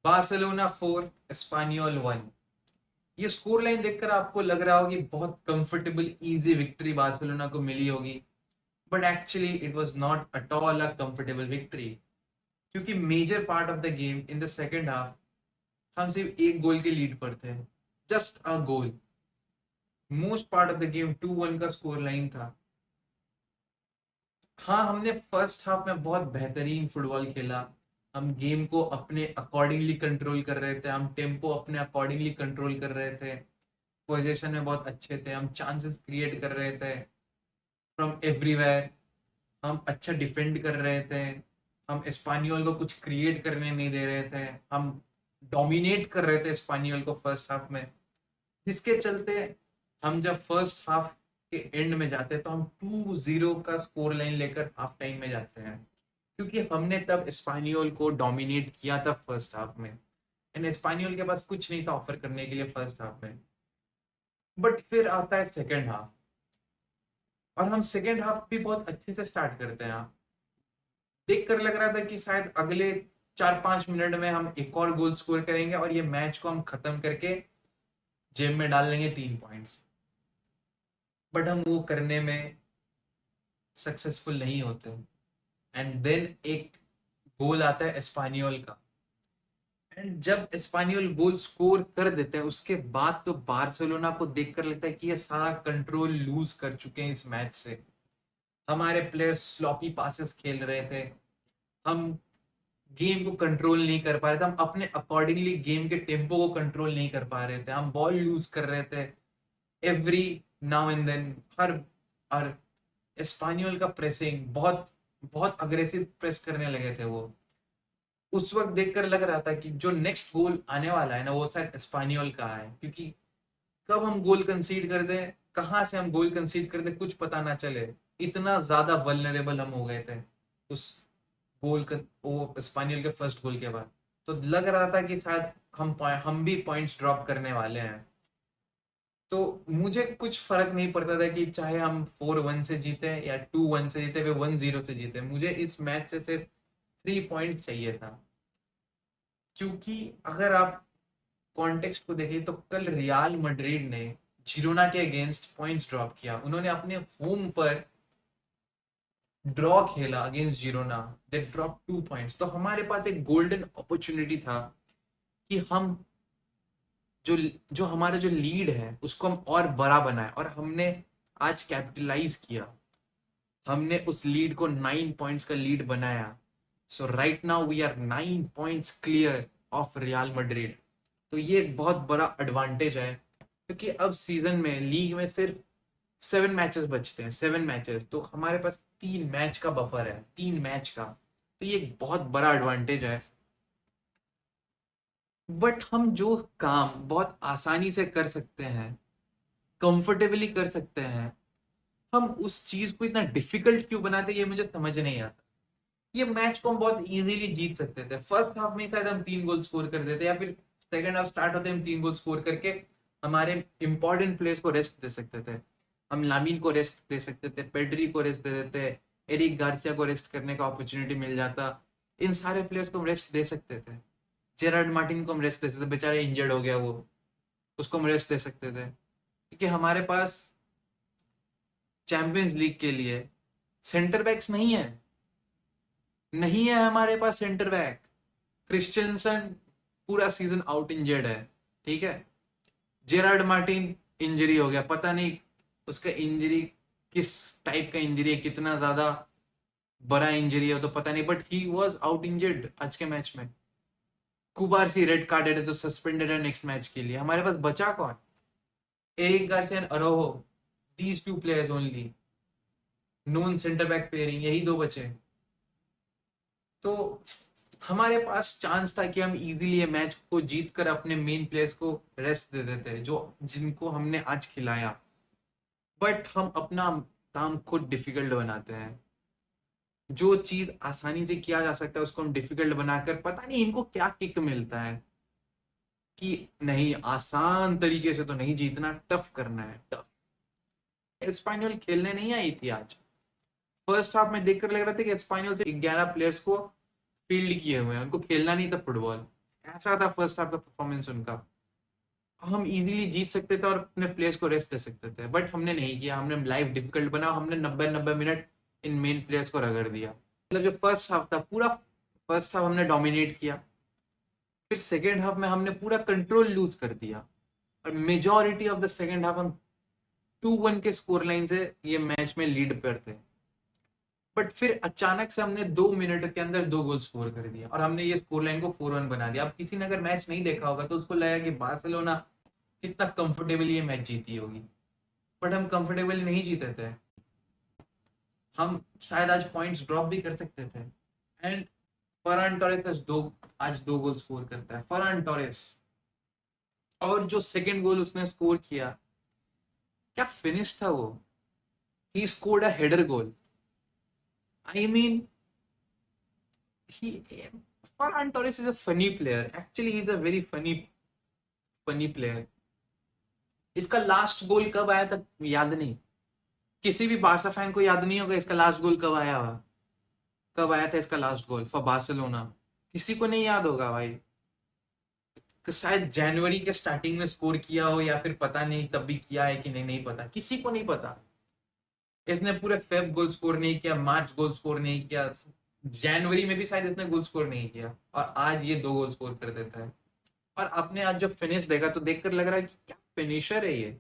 Barcelona 4 español 1। ये score line देखकर आपको लग रहा होगा कि बहुत कंफर्टेबल इजी विक्ट्री बार्सिलोना को मिली होगी, but actually it was not at all a comfortable victory. क्योंकि major part of the game in the second half हम सिर्फ एक गोल के लीड पर थे, just a goal. Most part of the game 2-1 का स्कोर लाइन था। हाँ, हमने फर्स्ट हाफ में बहुत बेहतरीन फुटबॉल खेला। हम गेम को अपने अकॉर्डिंगली कंट्रोल कर रहे थे, हम टेम्पो अपने अकॉर्डिंगली कंट्रोल कर रहे थे, पोजीशन में बहुत अच्छे थे, हम चांसेस क्रिएट कर रहे थे फ्रॉम एवरीवेयर, हम अच्छा डिफेंड कर रहे थे, हम एस्पानियोल को कुछ क्रिएट करने नहीं दे रहे थे, हम डोमिनेट कर रहे थे एस्पानियोल को फर्स्ट हाफ में। जिसके चलते हम जब फर्स्ट हाफ के एंड में जाते हैं तो हम 2-0 का स्कोर लाइन लेकर हाफ टाइम में जाते हैं, क्योंकि हमने तब एस्पानियोल को डोमिनेट किया था फर्स्ट हाफ में, एंड एस्पानियोल के पास कुछ नहीं था ऑफर करने के लिए फर्स्ट हाफ में। बट फिर आता है सेकेंड हाफ, और हम सेकेंड हाफ भी बहुत अच्छे से स्टार्ट करते हैं। देख कर लग रहा था कि शायद अगले 4-5 मिनट में हम एक और गोल स्कोर करेंगे और ये मैच को हम खत्म करके जेब में डाल लेंगे 3 पॉइंट्स। बट हम वो करने में सक्सेसफुल नहीं होते, एंड देन एक गोल आता है एस्पानियोल का। एंड जब एस्पानियोल गोल स्कोर कर देते हैं उसके बाद तो बार्सिलोना को देखकर लगता है कि ये सारा कंट्रोल लूज कर चुके हैं इस मैच से। हमारे प्लेयर्स स्लॉपी पासेस खेल रहे थे, हम गेम को कंट्रोल नहीं कर पा रहे थे, हम अपने अकॉर्डिंगली गेम के टेम्पो को कंट्रोल नहीं कर पा रहे थे, हम बॉल लूज कर रहे थे एवरी नाउ एंड देन। हर और एस्पानियोल का प्रेसिंग बहुत बहुत अग्रेसिव प्रेस करने लगे थे वो। उस वक्त देखकर लग रहा था कि जो नेक्स्ट गोल आने वाला है ना वो शायद एस्पानियोल का है, क्योंकि कब हम गोल कंसीड कर दें, कहाँ से हम गोल कंसीड कर दें कुछ पता ना चले, इतना ज्यादा वल्नरेबल हम हो गए थे उस गोल का, वो स्पानियल के फर्स्ट गोल के बाद। तो लग रहा था कि शायद हम भी पॉइंट्स ड्रॉप करने वाले हैं। तो मुझे कुछ फर्क नहीं पड़ता था कि चाहे हम 4-1 से जीते या 2-1 से जीते, वे 1-0 से जीते, मुझे इस मैच से सिर्फ 3 पॉइंट्स चाहिए था। क्योंकि अगर आप कॉन्टेक्स्ट को देखें तो कल रियाल मैड्रिड ने जिरोना के अगेंस्ट पॉइंट्स ड्रॉप किया, उन्होंने अपने होम पर ड्रॉ खेला against Girona, they drop 2 points. तो हमारे पास एक गोल्डन अपॉर्चुनिटी था कि हम जो जो हमारा जो लीड है उसको हम और बड़ा बनाए, और हमने आज कैपिटलाइज किया। हमने उस लीड को 9 पॉइंट्स का लीड बनाया। So right now we are 9 points clear of Real Madrid. तो ये एक बहुत बड़ा एडवांटेज है, क्योंकि अब सीजन में लीग में सिर्फ 7 मैचेस बचते हैं, 7 मैचेस, तो हमारे पास 3 मैच का बफर है, 3 मैच का। तो ये एक बहुत बड़ा एडवांटेज है। बट हम जो काम बहुत आसानी से कर सकते हैं, कंफर्टेबली कर सकते हैं, हम उस चीज को इतना डिफिकल्ट क्यों बनाते हैं, ये मुझे समझ नहीं आता। ये मैच को हम बहुत इजीली जीत सकते थे, फर्स्ट हाफ में शायद हम 3 गोल स्कोर कर देते, या फिर सेकंड हाफ स्टार्ट होते हम 3 गोल स्कोर करके हमारे इंपॉर्टेंट प्लेयर्स को रेस्ट दे सकते थे। हम लामीन को रेस्ट दे सकते थे, पेड्री को रेस्ट दे देते, एरिक गार्सिया को रेस्ट करने का अपॉर्चुनिटी मिल जाता। इन सारे प्लेयर्स को हम रेस्ट दे सकते थे। जेरार्ड मार्टिन को हम रेस्ट दे सकते थे, बेचारे इंजर्ड हो गया वो, उसको हम रेस्ट दे सकते थे, क्योंकि हमारे पास चैंपियंस लीग के लिए सेंटर बैक्स नहीं है, नहीं है हमारे पास सेंटर बैक। क्रिश्चियनसन पूरा सीजन आउट इंजर्ड है, ठीक है। जेरार्ड मार्टिन इंजरी हो गया, पता नहीं उसका इंजरी किस टाइप का इंजरी है, कितना ज्यादा बड़ा इंजरी है तो पता नहीं, but he was out injured आज के मैच में। कुबारसी रेड कार्डेड है तो सस्पेंडेड है नेक्स्ट मैच के लिए। हमारे पास बचा कौन? Eric Garcia and Araujo, these 2 players only, non centre back pairing, यही 2 बचे। तो हमारे पास चांस था कि हम इजीली ये मैच को जीत कर अपने मेन प्लेयर्स को रेस्ट दे देते, जो जिनको हमने आज खिलाया। बट हम अपना काम खुद डिफिकल्ट बनाते हैं। जो चीज आसानी से किया जा सकता है उसको हम डिफिकल्ट बनाकर, पता नहीं इनको क्या किक मिलता है कि नहीं, आसान तरीके से तो नहीं जीतना, टफ करना है, टफ। स्पाइनल खेलने नहीं आई थी आज। फर्स्ट हाफ में देखकर लग रहा था कि स्पाइनल से 11 प्लेयर्स को फील्ड किए हुए हैं, उनको खेलना नहीं था फुटबॉल। ऐसा था फर्स्ट हाफ का परफॉर्मेंस उनका। हम इजीली जीत सकते थे और अपने प्लेयर्स को रेस्ट दे सकते थे, बट हमने नहीं किया। हमने लाइफ डिफिकल्ट बना, हमने 90-90 मिनट इन मेन प्लेयर्स को रगड़ दिया। मतलब जो फर्स्ट हाफ था, पूरा फर्स्ट हाफ हमने डोमिनेट किया, फिर सेकेंड हाफ में हमने पूरा कंट्रोल लूज कर दिया, और majority of the second half हम 2-1 के स्कोर लाइन से ये मैच में लीड पर थे। बट फिर अचानक से हमने 2 मिनट के अंदर 2 गोल स्कोर कर दिया और हमने ये स्कोर लाइन को 4-1 बना दिया। अब किसी ने अगर मैच नहीं देखा होगा तो उसको लगेगा कि बार्सिलोना कितना कंफर्टेबली ये मैच जीती होगी, बट हम कंफर्टेबली नहीं जीते थे। हम शायद आज पॉइंट्स ड्रॉप भी कर सकते थे। एंड फरान टोरेस आज 2 गोल स्कोर करता है, फरान टोरेस। और जो सेकंड गोल उसने स्कोर किया, क्या फिनिश था वो। He scored a header goal. I mean, he Ferran Torres is a funny player. Actually, he's a very funny player. इसका लास्ट गोल कब आया था याद नहीं, किसी भी बार्सा फैन को याद नहीं होगा इसका लास्ट गोल कब आया हुआ, कब आया था इसका लास्ट गोल फॉर बार्सिलोना। किसी को नहीं याद होगा भाई। शायद जनवरी के स्टार्टिंग में स्कोर किया हो, या फिर पता नहीं तब भी किया है कि नहीं, नहीं पता, किसी को नहीं पता। इसने पूरे फेब गोल स्कोर नहीं किया, मार्च गोल स्कोर नहीं किया, जनवरी में भी शायद इसने गोल स्कोर नहीं किया, और आज ये 2 गोल स्कोर कर देता है। और आपने आज जो फिनिश देखा तो देखकर लग रहा है कि क्या फिनिशर है ये।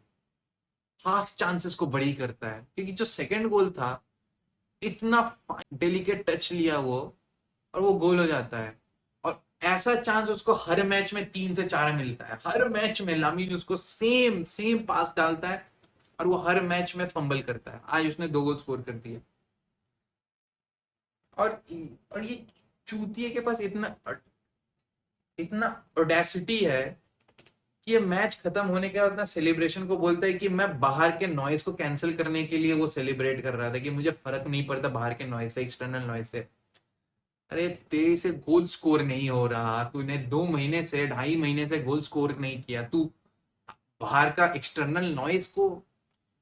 हाफ चांसेस को बड़ी करता है, क्योंकि जो सेकंड गोल था, इतना डेलिकेट टच लिया वो, और वो गोल हो जाता है। और ऐसा चांस उसको हर मैच में 3 से 4 मिलता है, हर मैच में लामीन उसको सेम सेम पास डालता है, और वो हर मैच में फंबल करता है। आज उसने 2 गोल स्कोर कर दिए। और और ये चूतिए के पास इतना इतना ऑडेसिटी है कि ये मैच खत्म होने के बाद ना सेलिब्रेशन को बोलता है कि मैं बाहर के नॉइज को कैंसिल करने के लिए वो सेलिब्रेट कर रहा था, कि मुझे फर्क नहीं पड़ता बाहर के नॉइज से, एक्सटर्नल नॉइज से। अरे तेरे से गोल स्कोर नहीं हो रहा, तूने 2 महीने से 2.5 महीने से गोल स्कोर नहीं किया, तू बाहर का एक्सटर्नल नॉइज को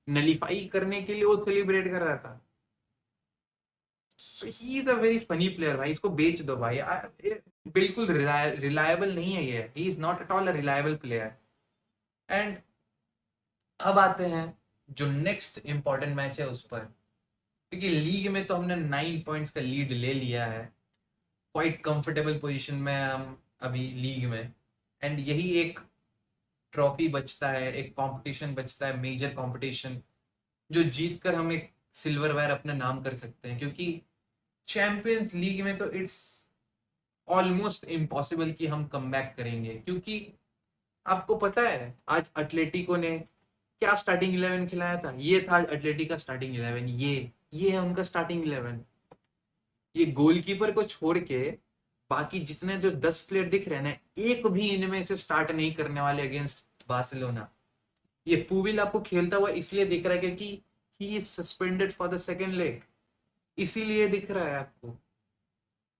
नलीफाई करने के लिए वो सेलिब्रेट कर रहा था। He is a very funny player भाई, इसको बेच दो भाई। बिल्कुल रिलायबल नहीं है ये, he is not at all a reliable player. And अब आते हैं जो नेक्स्ट इंपॉर्टेंट मैच है उस पर, क्योंकि लीग में तो हमने 9 पॉइंट्स का लीड ले लिया है, क्वाइट कंफर्टेबल पोजीशन में हम अभी लीग में। एंड यही एक ट्रॉफी बचता है, एक कंपटीशन बचता है, मेजर कंपटीशन, जो जीत कर हम एक सिल्वर वायर अपना नाम कर सकते हैं। क्योंकि चैंपियंस लीग में तो इट्स ऑलमोस्ट इम्पॉसिबल कि हम कम बैक करेंगे, क्योंकि आपको पता है आज अटलेटिको ने क्या स्टार्टिंग 11 खिलाया था। ये था अटलेटिको का स्टार्टिंग 11, ये है उनका स्टार्टिंग 11। ये गोलकीपर को छोड़ के बाकी जितने जो 10 प्लेयर दिख रहे हैं ना, एक भी इनमें से स्टार्ट नहीं करने वाले अगेंस्ट बार्सिलोना। ये पुविल आपको खेलता हुआ इसलिए दिख रहा है क्योंकि he is suspended for the second leg, इसीलिए दिख रहा है आपको।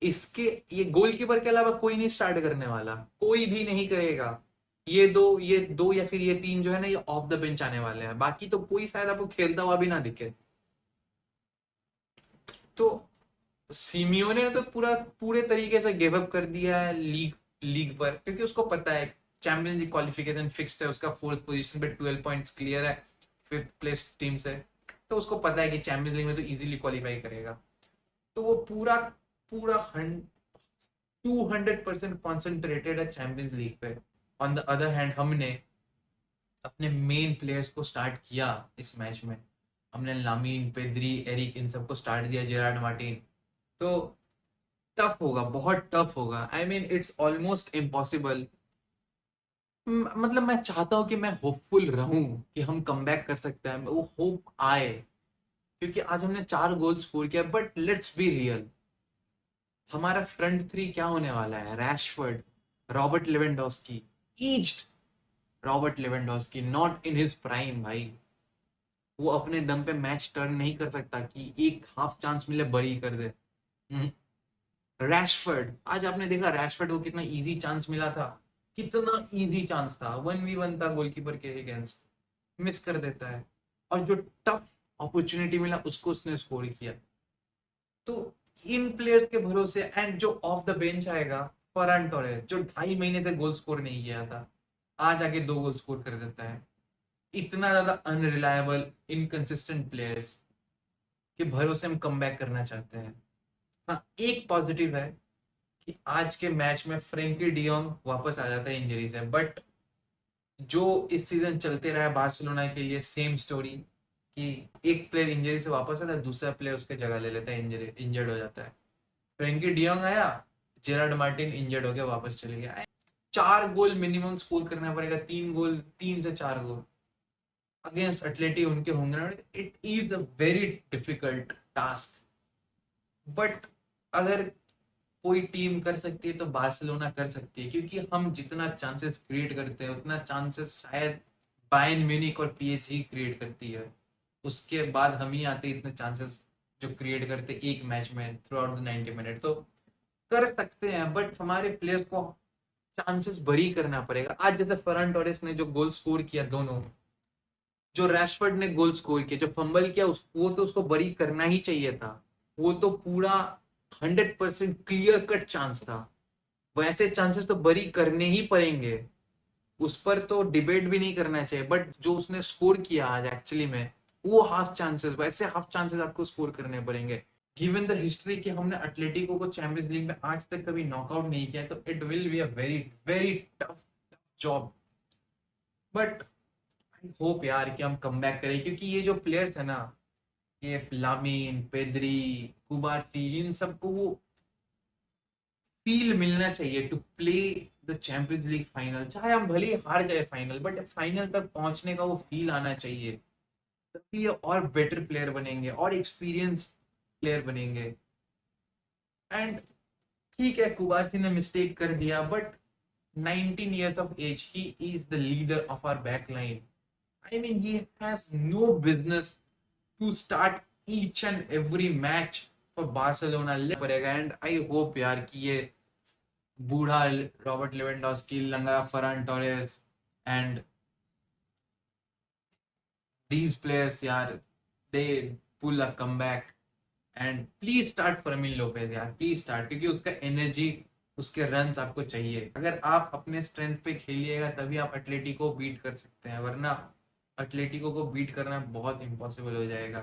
इसके ये गोलकीपर के अलावा कोई नहीं स्टार्ट करने वाला, कोई भी नहीं करेगा। ये दो या फिर ये 3 जो है ना, ये ऑफ द बेंच आने वाले हैं, बाकी तो कोई शायद आपको खेलता हुआ भी ना दिखे। तो सिमियोने ने तो पूरे तरीके से गिव अप कर दिया है लीग लीग पर, क्योंकि उसको पता है चैंपियंस लीग क्वालिफिकेशन फिक्स्ड है, उसका 4th पोजीशन पे 12 पॉइंट्स क्लियर है 5th प्लेस टीम से। तो उसको पता है कि चैंपियंस लीग में तो इजीली क्वालिफाई करेगा। तो वो पूरा पूरा 200% कॉन्सेंट्रेटेड है चैंपियंस लीग पे। ऑन द अदर हैंड हमने अपने मेन प्लेयर्स को स्टार्ट किया इस मैच में। हमने लामीन, पेद्री, एरिक, इन सबको स्टार्ट दिया, जेरार्ड मार्टिन। तो टफ होगा, बहुत टफ होगा। I mean it's almost impossible. मतलब मैं चाहता हूं कि मैं होपफुल रहूं कि हम कमबैक कर सकते हैं, वो होप आए, क्योंकि आज हमने 4 गोल स्कोर किया। बट लेट्स बी रियल, हमारा फ्रंट थ्री क्या होने वाला है? Rashford, Robert Lewandowski, eased Robert Lewandowski, not in his prime भाई। वो अपने दम पे मैच टर्न नहीं कर सकता कि एक हाफ चांस मिले बरी कर दे। रैशफोर्ड, आज आपने देखा रैशफोर्ड को कितना इजी चांस मिला था, कितना इजी चांस था, 1v1 था गोलकीपर के अगेंस्ट, मिस कर देता है। और जो टफ अपॉर्चुनिटी मिला उसको उसने स्कोर किया। तो इन प्लेयर्स के भरोसे, एंड जो ऑफ द बेंच आएगा फरहान टोरेस जो 2.5 महीने से गोल स्कोर नहीं किया था, आज आके 2 गोल स्कोर कर देता है। इतना ज्यादा अनरिलायबल इनकंसिस्टेंट प्लेयर्स के भरोसे हम कम करना चाहते हैं। हाँ, एक पॉजिटिव है कि आज के मैच में फ्रेंकी डियोंग वापस आ जाता है इंजरी से, बट जो इस सीजन चलते रहा है बार्सिलोना के लिए सेम स्टोरी कि एक प्लेयर इंजरी से वापस आता है, दूसरा प्लेयर उसके जगह ले लेता है, इंजर्ड हो जाता है। फ्रेंकी डियोंग आया, जेरार्ड मार्टिन इंजर्ड हो गया, वापस चले गया। 4 गोल मिनिमम स्कोर करना पड़ेगा, 3 गोल, 3 से 4 गोल अगेंस्ट एटलेटी उनके होंगे ना। It is a very difficult task, but अगर कोई टीम कर सकती है तो बार्सिलोना कर सकती है, क्योंकि हम जितना चांसेस क्रिएट करते हैं उतना चांसेस शायद बायर्न म्यूनिक और पीएसजी क्रिएट करती है। उसके बाद हम ही आते इतने चांसेस जो क्रिएट करते एक मैच में थ्रू आउट द 90 मिनट। तो कर सकते हैं, बट हमारे प्लेयर्स को चांसेस बरी करना पड़ेगा। आज जैसे फरहान टोरेस ने जो गोल स्कोर किया, दोनों जो रैशफोर्ड ने गोल स्कोर किया, जो फंबल किया, वो तो उसको बरी करना ही चाहिए था। वो तो पूरा 100% क्लियर कट चांस था। वैसे चांसेस तो बरी करने ही पड़ेंगे, उस पर तो डिबेट भी नहीं करना चाहिए। बट जो उसने स्कोर किया आज एक्चुअली में, वो हाफ चांसेस, वैसे हाफ चांसेस आपको स्कोर करने पड़ेंगे। गिवन द हिस्ट्री कि हमने एटलेटिको को चैंपियंस लीग में आज तक कभी नॉकआउट नहीं किया, तो it will be a very very tough job. But I hope यार कि हम कम बैक करें, क्योंकि ये जो प्लेयर्स है ना, ये लामिन, पेद्री, कुबार्सी, इन सबको वो फील मिलना चाहिए to play the Champions League final. चाहे हम भले ही हार जाए फाइनल, बट फाइनल तक पहुंचने का वो फील आना चाहिए। तभी ये और बेटर प्लेयर बनेंगे और एक्सपीरियंस प्लेयर बनेंगे। एंड ठीक है, कुबार्सी ने मिस्टेक कर दिया, but 19 years of age, he is the leader of our back line. I mean, he has no business to start each and every match for Barcelona पड़ेगा। And I hope यार कि ये बूढ़ा रॉबर्ट लेवेंडोस्की, लंगड़ा Farhan Torres and these players यार, they pull a comeback and please start Fermin Lopez यार, please start, क्योंकि उसका एनर्जी, उसके रन्स आपको चाहिए। अगर आप अपने स्ट्रेंथ पे खेलिएगा तभी आप एटलेटिको बीट कर सकते हैं, वरना एटलेटिको को बीट करना बहुत इम्पॉसिबल हो जाएगा।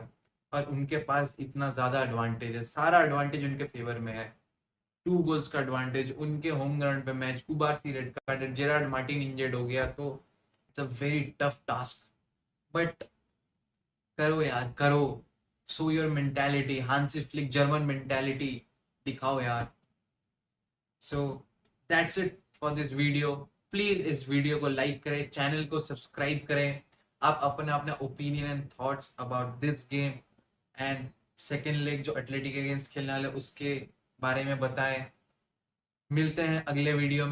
और उनके पास इतना ज्यादा एडवांटेज है, सारा एडवांटेज उनके फेवर में है। 2 गोल्स का एडवांटेज, उनके होम ग्राउंड पे match, कुबार्सी red card, Gerrard Martin injured हो गया, तो it's a very tough task. But करो यार, करो, show your mentality, Hansi Flick German mentality दिखाओ यार। So that's it for this video. Please इस वीडियो को लाइक करें, चैनल को सब्सक्राइब करें। आप अपना अपना opinion and thoughts about this game and second leg जो एथलेटिक अगेंस्ट खेलने वाले उसके बारे में बताएं। मिलते हैं अगले वीडियो में।